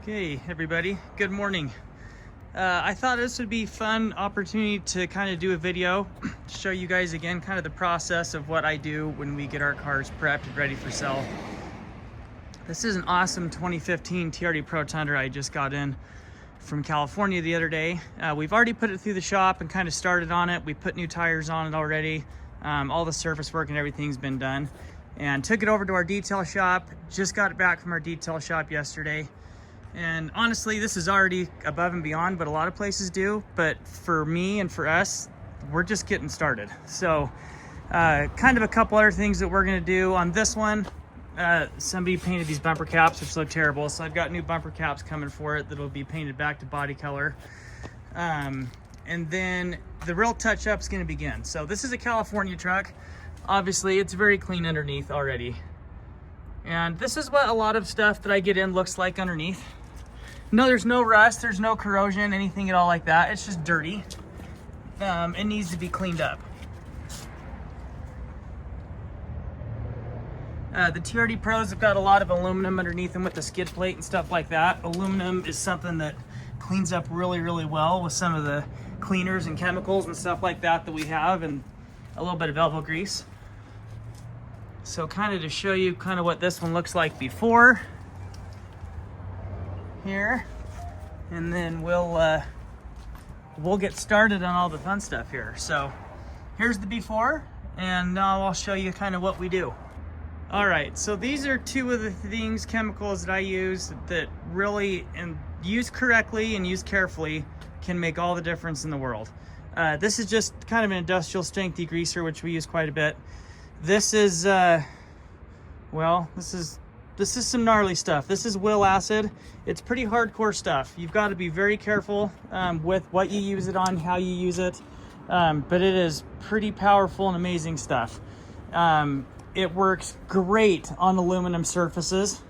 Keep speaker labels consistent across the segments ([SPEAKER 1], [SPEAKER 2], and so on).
[SPEAKER 1] Okay, everybody, good morning. I thought this would be a fun opportunity to kind of do a video, show you guys again kind of the process of what I do when we get our cars prepped and ready for sale. This is an awesome 2015 TRD Pro Tundra I just got in from California the other day. We've already put it through the shop and kind of started on it. We put new tires on it already. All the surface work and everything's been done. And took it over to our detail shop. Just got it back from our detail shop yesterday. And honestly, this is already above and beyond what a lot of places do. But for me and for us, we're just getting started. So kind of a couple other things that we're gonna do on this one. Somebody painted these bumper caps, which look terrible. So I've got new bumper caps coming for it that'll be painted back to body color. And then the real touch-up is gonna begin. So this is a California truck. Obviously, it's very clean underneath already. And this is what a lot of stuff that I get in looks like underneath. No, there's no rust, there's no corrosion, anything at all like that. It's just dirty. It needs to be cleaned up. The TRD Pros have got a lot of aluminum underneath them with the skid plate and stuff like that. Aluminum is something that cleans up really, really well with some of the cleaners and chemicals and stuff like that we have, and a little bit of elbow grease. So kind of to show you kind of what this one looks like before here, and then we'll get started on all the fun stuff here. So here's the before, and now I'll show you kind of what we do. All right, so these are two of the chemicals that I use that really, and used correctly and used carefully, can make all the difference in the world. This is just kind of an industrial strength degreaser, which we use quite a bit. This is, well, this is some gnarly stuff. This is Will acid. It's pretty hardcore stuff. You've got to be very careful with what you use it on, how you use it. But it is pretty powerful and amazing stuff. It works great on aluminum surfaces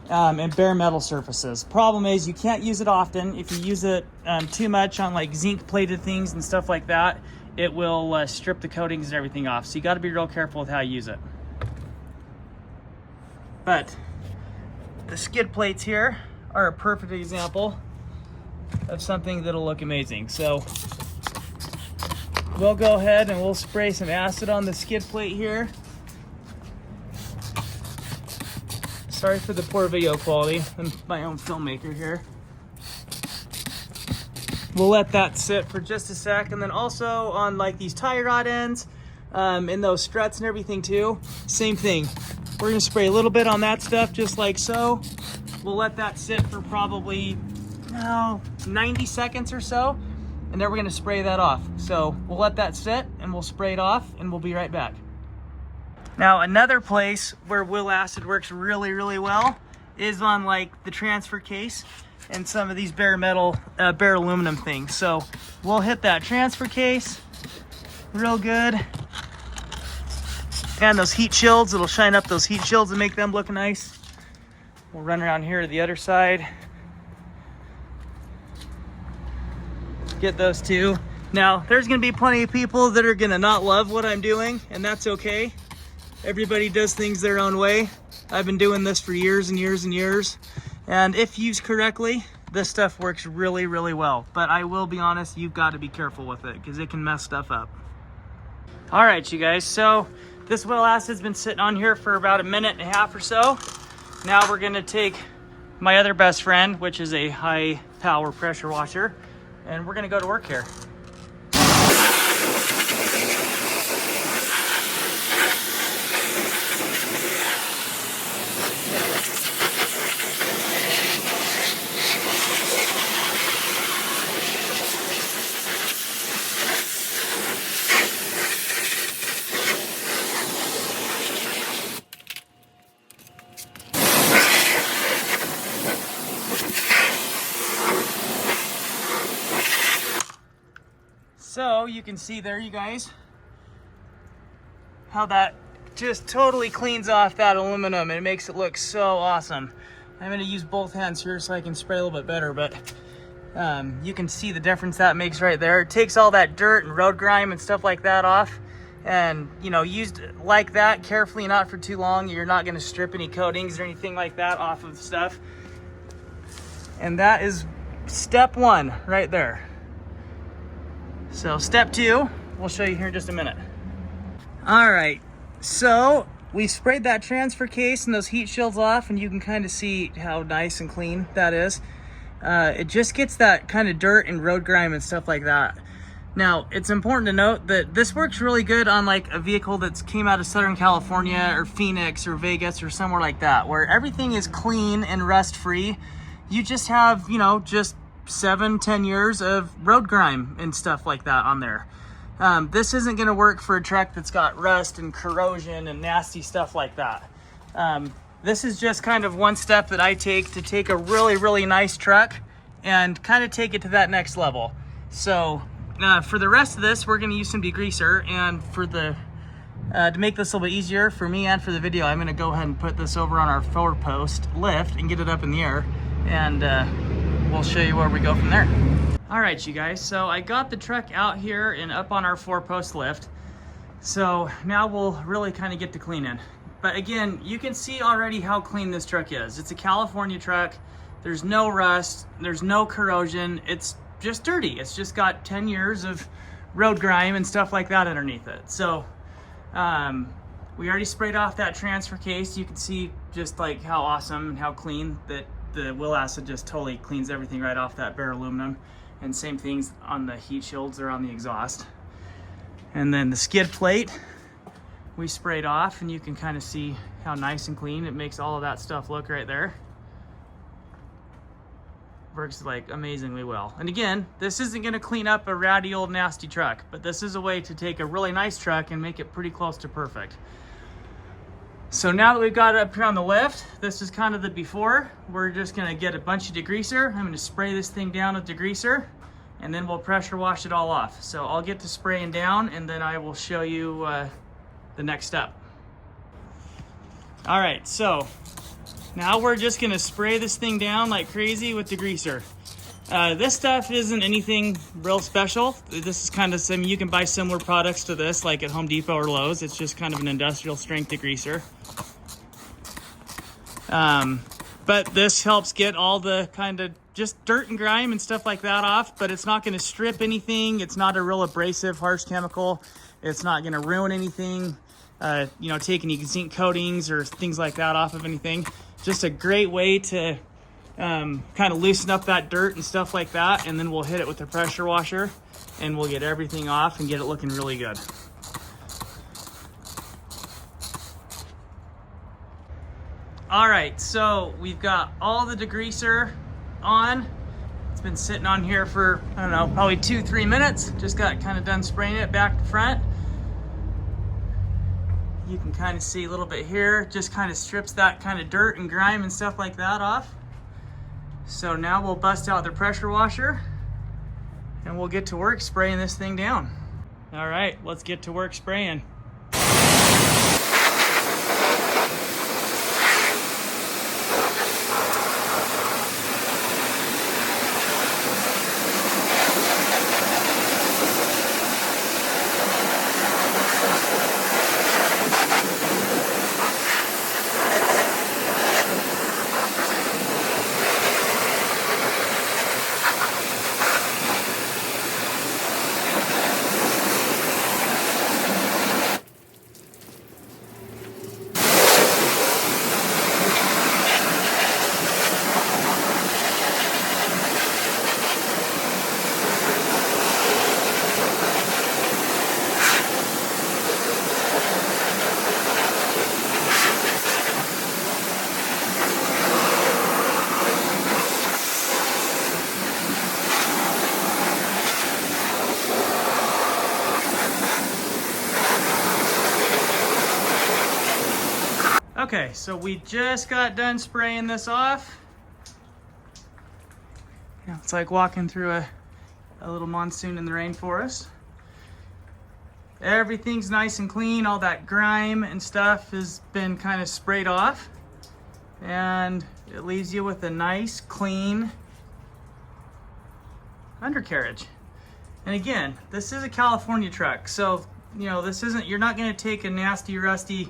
[SPEAKER 1] and bare metal surfaces. Problem is you can't use it often. If you use it too much on like zinc plated things and stuff like that, it will strip the coatings and everything off. So you got to be real careful with how you use it. But the skid plates here are a perfect example of something that'll look amazing. So we'll go ahead and we'll spray some acid on the skid plate here. Sorry for the poor video quality. I'm my own filmmaker here. We'll let that sit for just a sec, and then also on like these tie rod ends and those struts and everything too, same thing. We're gonna spray a little bit on that stuff just like so. We'll let that sit for probably 90 seconds or so, and then we're gonna spray that off. So we'll let that sit and we'll spray it off, and we'll be right back. Now another place where Will acid works really, really well is on like the transfer case and some of these bare metal, bare aluminum things. So we'll hit that transfer case real good. And those heat shields, it'll shine up those heat shields and make them look nice. We'll run around here to the other side. Get those two. Now, there's gonna be plenty of people that are gonna not love what I'm doing, and that's okay. Everybody does things their own way. I've been doing this for years and years and years. And if used correctly, this stuff works really, really well. But I will be honest, you've got to be careful with it because it can mess stuff up. All right, you guys, so this Will acid's been sitting on here for about a minute and a half or so. Now we're gonna take my other best friend, which is a high power pressure washer, and we're gonna go to work here. So you can see there, you guys, how that just totally cleans off that aluminum and it makes it look so awesome. I'm gonna use both hands here so I can spray a little bit better, but you can see the difference that makes right there. It takes all that dirt and road grime and stuff like that off. And, you know, used like that carefully, not for too long, you're not gonna strip any coatings or anything like that off of stuff. And that is step one right there. So step two, we'll show you here in just a minute. All right, so we sprayed that transfer case and those heat shields off, and you can kind of see how nice and clean that is. It just gets that kind of dirt and road grime and stuff like that. Now, it's important to note that this works really good on like a vehicle that's came out of Southern California or Phoenix or Vegas or somewhere like that, where everything is clean and rust free. You just have, you know, just 7-10 years of road grime and stuff like that on there. This isn't going to work for a truck that's got rust and corrosion and nasty stuff like that. This is just kind of one step that I take to take a really, really nice truck and kind of take it to that next level. So for the rest of this, we're going to use some degreaser, and for the to make this a little bit easier for me and for the video, I'm going to go ahead and put this over on our 4-post lift and get it up in the air, and we'll show you where we go from there. All right, you guys, so I got the truck out here and up on our 4-post lift. So now we'll really kind of get to cleaning. But again, you can see already how clean this truck is. It's a California truck. There's no rust, there's no corrosion. It's just dirty. It's just got 10 years of road grime and stuff like that underneath it. So we already sprayed off that transfer case. You can see just like how awesome and how clean that the wheel acid just totally cleans everything right off that bare aluminum. And same things on the heat shields or on the exhaust. And then the skid plate we sprayed off, and you can kind of see how nice and clean it makes all of that stuff look right there. Works like amazingly well. And again, this isn't going to clean up a ratty old nasty truck, but this is a way to take a really nice truck and make it pretty close to perfect. So now that we've got it up here on the lift, this is kind of the before. We're just going to get a bunch of degreaser. I'm going to spray this thing down with degreaser, and then we'll pressure wash it all off. So I'll get to spraying down, and then I will show you the next step. All right, so now we're just gonna spray this thing down like crazy with degreaser. This stuff isn't anything real special. This is kind of some, you can buy similar products to this like at Home Depot or Lowe's. It's just kind of an industrial strength degreaser. But this helps get all the kind of just dirt and grime and stuff like that off, but it's not gonna strip anything. It's not a real abrasive, harsh chemical. It's not gonna ruin anything, you know, take any zinc coatings or things like that off of anything. Just a great way to kind of loosen up that dirt and stuff like that, and then we'll hit it with the pressure washer and we'll get everything off and get it looking really good. All right, so we've got all the degreaser on. It's been sitting on here for, I don't know, probably 2-3 minutes. Just got kind of done spraying it back to front. You can kind of see a little bit here, just kind of strips that kind of dirt and grime and stuff like that off. So now we'll bust out the pressure washer and we'll get to work spraying this thing down. All right, let's get to work spraying. Okay, so we just got done spraying this off. You know, it's like walking through a little monsoon in the rainforest. Everything's nice and clean. All that grime and stuff has been kind of sprayed off. And it leaves you with a nice, clean undercarriage. And again, this is a California truck. So, you know, this isn't, you're not gonna take a nasty, rusty,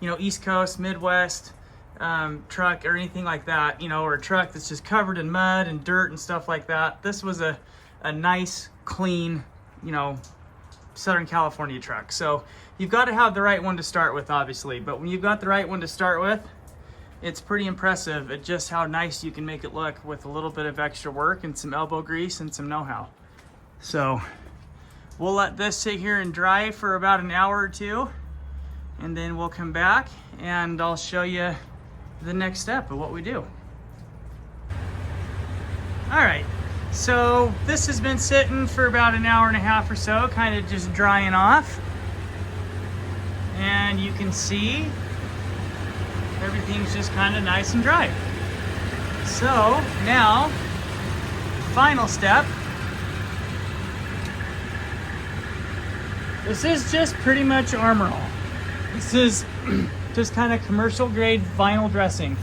[SPEAKER 1] you know, East Coast, Midwest, truck or anything like that, you know, or a truck that's just covered in mud and dirt and stuff like that. This was a nice, clean, you know, Southern California truck. So you've got to have the right one to start with, obviously, but when you've got the right one to start with, it's pretty impressive at just how nice you can make it look with a little bit of extra work and some elbow grease and some know-how. So we'll let this sit here and dry for about an hour or two, and then we'll come back and I'll show you the next step of what we do. All right, so this has been sitting for about an hour and a half or so, kind of just drying off. And you can see everything's just kind of nice and dry. So now, final step. This is just pretty much Armor All. This is just kind of commercial grade vinyl dressing.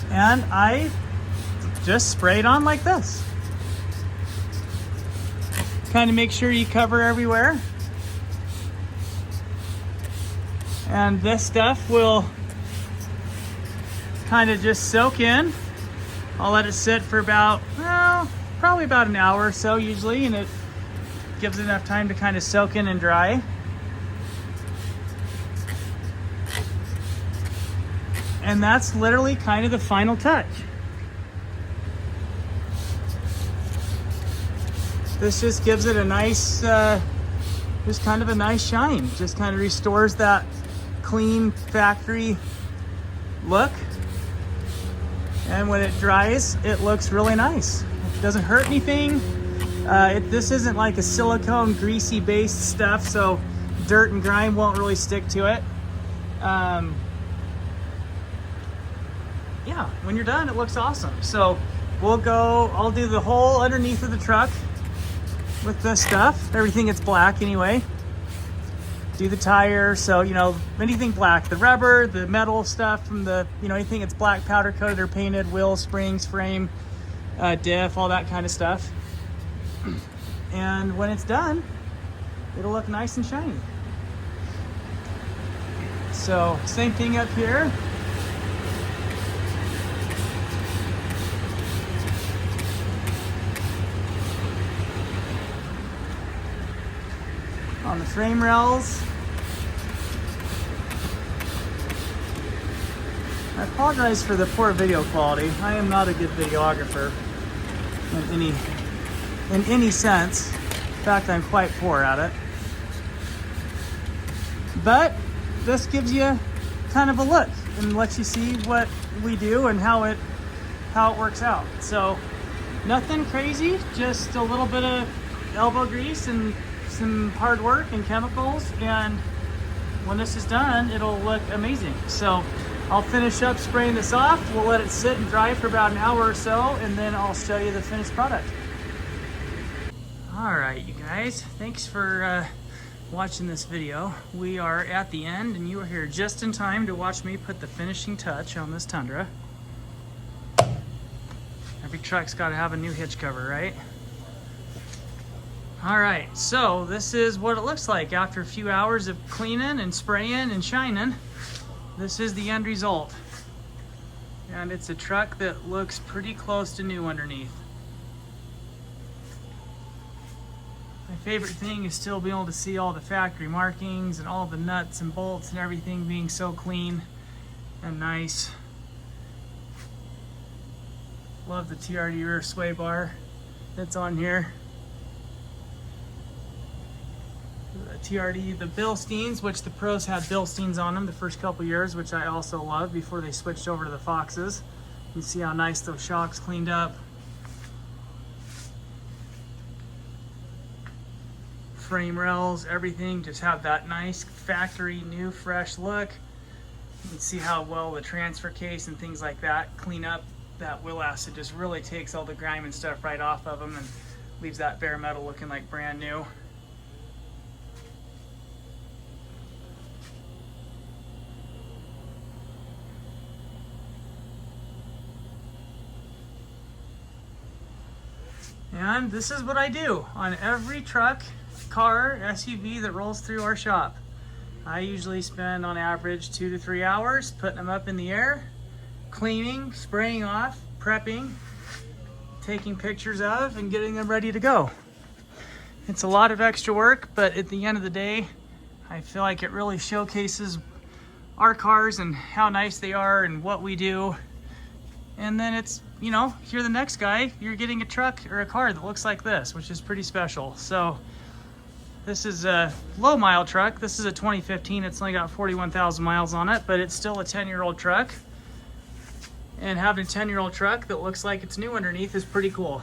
[SPEAKER 1] And I just spray it on like this. Kind of make sure you cover everywhere. And this stuff will kind of just soak in. I'll let it sit for about, well, probably about an hour or so usually, and it gives it enough time to kind of soak in and dry. And that's literally kind of the final touch. This just gives it a nice, just kind of a nice shine. Just kind of restores that clean factory look. And when it dries, it looks really nice. It doesn't hurt anything. This isn't like a silicone greasy based stuff, so dirt and grime won't really stick to it. Yeah, when you're done, it looks awesome. So I'll do the whole underneath of the truck with this stuff. Everything gets black anyway. Do the tire, so, you know, anything black, the rubber, the metal stuff from the, you know, anything that's black powder coated or painted, wheels, springs, frame, diff, all that kind of stuff. And when it's done, it'll look nice and shiny. So same thing up here. On the frame rails. I apologize for the poor video quality. I am not a good videographer in any sense. In fact, I'm quite poor at it. But this gives you kind of a look and lets you see what we do and how it works out. So nothing crazy, just a little bit of elbow grease and some hard work and chemicals, and when this is done, it'll look amazing. So I'll finish up spraying this off. We'll let it sit and dry for about an hour or so, and then I'll show you the finished product. All right, you guys, thanks for watching this video. We are at the end, and you are here just in time to watch me put the finishing touch on this Tundra. Every truck's got to have a new hitch cover, right? All right, so this is what it looks like after a few hours of cleaning and spraying and shining. This is the end result. And it's a truck that looks pretty close to new underneath. My favorite thing is still being able to see all the factory markings and all the nuts and bolts and everything being so clean and nice. Love the TRD rear sway bar that's on here. TRD, the Bilsteins, which the pros had Bilsteins on them the first couple years, which I also love before they switched over to the Foxes. You see how nice those shocks cleaned up. Frame rails, everything just have that nice factory new fresh look. You can see how well the transfer case and things like that clean up that wheel acid. Just really takes all the grime and stuff right off of them and leaves that bare metal looking like brand new. And this is what I do on every truck, car, SUV that rolls through our shop. I usually spend on average 2 to 3 hours putting them up in the air, cleaning, spraying off, prepping, taking pictures of, and getting them ready to go. It's a lot of extra work, but at the end of the day, I feel like it really showcases our cars and how nice they are and what we do. And then it's, you know, if you're the next guy, you're getting a truck or a car that looks like this, which is pretty special. So this is a low mile truck. This is a 2015. It's only got 41,000 miles on it, but it's still a 10-year-old truck. And having a 10-year-old truck that looks like it's new underneath is pretty cool.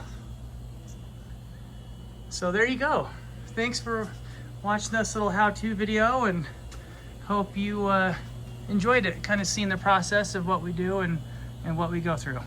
[SPEAKER 1] So there you go. Thanks for watching this little how-to video, and hope you enjoyed it, kind of seeing the process of what we do and what we go through.